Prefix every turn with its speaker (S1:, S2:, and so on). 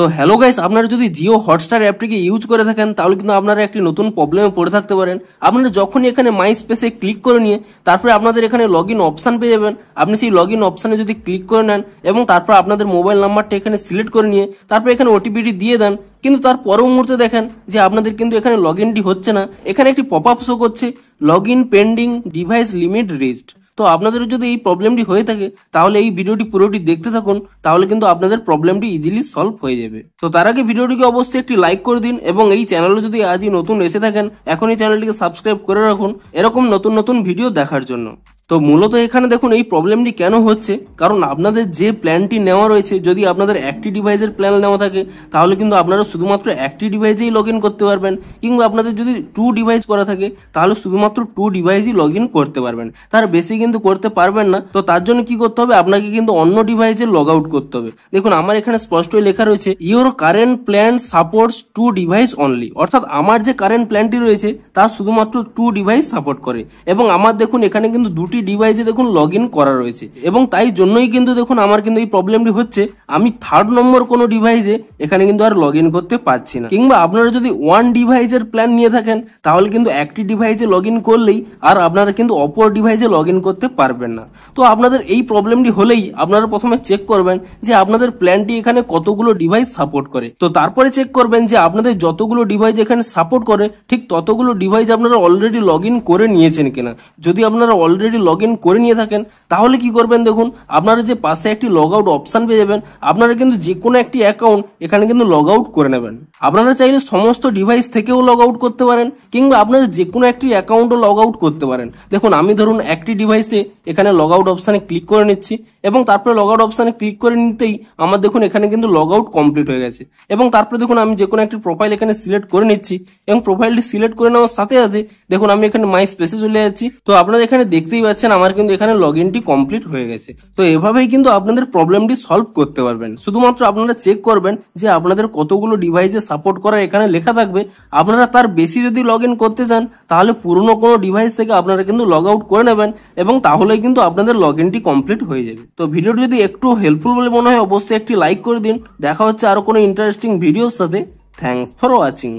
S1: তো hello guys, আপনারা যদি জিও হটস্টার অ্যাপটিকে ইউজ করে থাকেন তাহলে কিন্তু আপনারা একটি নতুন প্রবলেমে পড়ে থাকতে পারেন। আপনারা যখনই এখানে মাই স্পেসে ক্লিক করে নিয়ে তারপরে আপনাদের এখানে লগ ইন অপশান পেয়ে যাবেন। আপনি সেই লগ ইন অপশানে যদি ক্লিক করে নেন এবং তারপর আপনাদের মোবাইল নাম্বারটা এখানে সিলেক্ট করে নিয়ে তারপর এখানে ওটিপিটি দিয়ে দেন, কিন্তু তার পরের মুহূর্তে দেখেন যে আপনাদের কিন্তু এখানে লগ ইনটি হচ্ছে না। এখানে একটি পপ আপ শো করছে log in pending, device limit reached. তো আপনাদের যদি এই প্রবলেমটি হয়ে থাকে তাহলে এই ভিডিওটি পুরোটি দেখতে থাকুন, তাহলে কিন্তু আপনাদের প্রবলেমটি ইজিলি সলভ হয়ে যাবে। তো তার আগে ভিডিওটিকে অবশ্যই একটি লাইক করে দিন এবং এই চ্যানেলে যদি আজই নতুন এসে থাকেন এখন এই চ্যানেলটিকে সাবস্ক্রাইব করে রাখুন এরকম নতুন নতুন ভিডিও দেখার জন্য। তো মূলত এখানে দেখুন এই প্রবলেমটি কেন হচ্ছে, কারণ আপনাদের যে প্ল্যানটি নেওয়া রয়েছে যদি আপনাদের একটি ডিভাইসের প্ল্যান নেওয়া থাকে তাহলে কিন্তু আপনারা শুধুমাত্র একটি ডিভাইসেই লগ ইন করতে পারবেন, কিংবা আপনাদের যদি 2 ডিভাইস করা থাকে তাহলে শুধুমাত্র 2 ডিভাইসই লগ ইন করতে পারবেন, তার বেশি কিন্তু করতে পারবেন না। তো তার জন্য কি করতে হবে, আপনাকে কিন্তু অন্য ডিভাইসে লগ আউট করতে হবে। দেখুন আমার এখানে স্পষ্টই লেখা রয়েছে your current plan supports 2 device only, অর্থাৎ আমার যে কারেন্ট প্ল্যানটি রয়েছে তা শুধুমাত্র 2 ডিভাইস সাপোর্ট করে এবং আমার দেখুন এখানে কিন্তু 2টি ডিভাইসে দেখুন লগ ইন করা রয়েছে এবং তাই জন্যই কিন্তু দেখুন আমার কিন্তু এই প্রবলেমটি হচ্ছে। আমি 3rd নম্বর কোনো ডিভাইসে এখানে কিন্তু আর লগ ইন করতে পারছি না। কিংবা আপনারা যদি 1 ডিভাইসের প্ল্যান নিয়ে থাকেন তাহলে কিন্তু একটি ডিভাইসে লগ ইন করলেই আর আপনারা কিন্তু অপর ডিভাইসে লগ ইন করতে পারবেন না। তো আপনাদের এই প্রবলেমটি হলেই আপনারা প্রথমে চেক করবেন যে আপনাদের প্ল্যানটি এখানে কতগুলো ডিভাইস সাপোর্ট করে। তো তারপরে চেক করবেন যে আপনাদের যতগুলো ডিভাইস এখানে সাপোর্ট করে ঠিক ততগুলো ডিভাইস আপনারা অলরেডি লগ ইন করে নিয়েছেন কিনা। যদি আপনারা অলরেডি লগ ইন করে নিয়ে থাকেন তাহলে কি করবেন, দেখুন আপনারা যে পাশে একটি লগ আউট অপশন পেয়ে যাবেন, আপনারা কিন্তু যে কোনো একটি অ্যাকাউন্ট এখানে কিন্তু লগ আউট করে নেবেন। আপনারা চাইলে সমস্ত ডিভাইস থেকেও লগ আউট করতে পারেন কিংবা আপনারা যে কোনো একটি অ্যাকাউন্টও লগ আউট করতে পারেন। দেখুন আমি ধরুন একটি ডিভাইসে এখানে লগ আউট অপশানে ক্লিক করে নিচ্ছি এবং তারপরে লগ আউট অপশানে ক্লিক করে নিতেই আমার দেখুন এখানে কিন্তু লগ আউট কমপ্লিট হয়ে গেছে। এবং তারপরে দেখুন আমি যে কোনো একটি প্রোফাইল এখানে সিলেক্ট করে নিচ্ছি এবং প্রোফাইলটি সিলেক্ট করে নেওয়ার সাথে সাথে দেখুন আমি এখানে মাই স্পেসে চলে যাচ্ছি। তো আপনারা এখানে দেখতেই পাচ্ছেন আমার কিন্তু এখানে লগ ইনটি কমপ্লিট হয়ে গেছে। তো এভাবেই কিন্তু আপনাদের প্রবলেমটি সলভ করতে পারবেন। শুধুমাত্র আপনারা চেক করবেন যে আপনাদের কতগুলো ডিভাইসে সাপোর্ট করা এখানে লেখা থাকবে। আপনারা তার বেশি যদি লগ ইন করতে চান তাহলে পুরনো কোনো ডিভাইস থেকে আপনারা কিন্তু লগ আউট করে নেবেন এবং তাহলেই কিন্তু আপনাদের লগ ইনটি কমপ্লিট হয়ে যাবে। তো ভিডিওটি যদি একটু হেল্পফুল বলে মনে হয় অবশ্যই একটি লাইক করে দিন। দেখা হচ্ছে আরো কোনো ইন্টারেস্টিং ভিডিওর সাথে। Thanks for watching.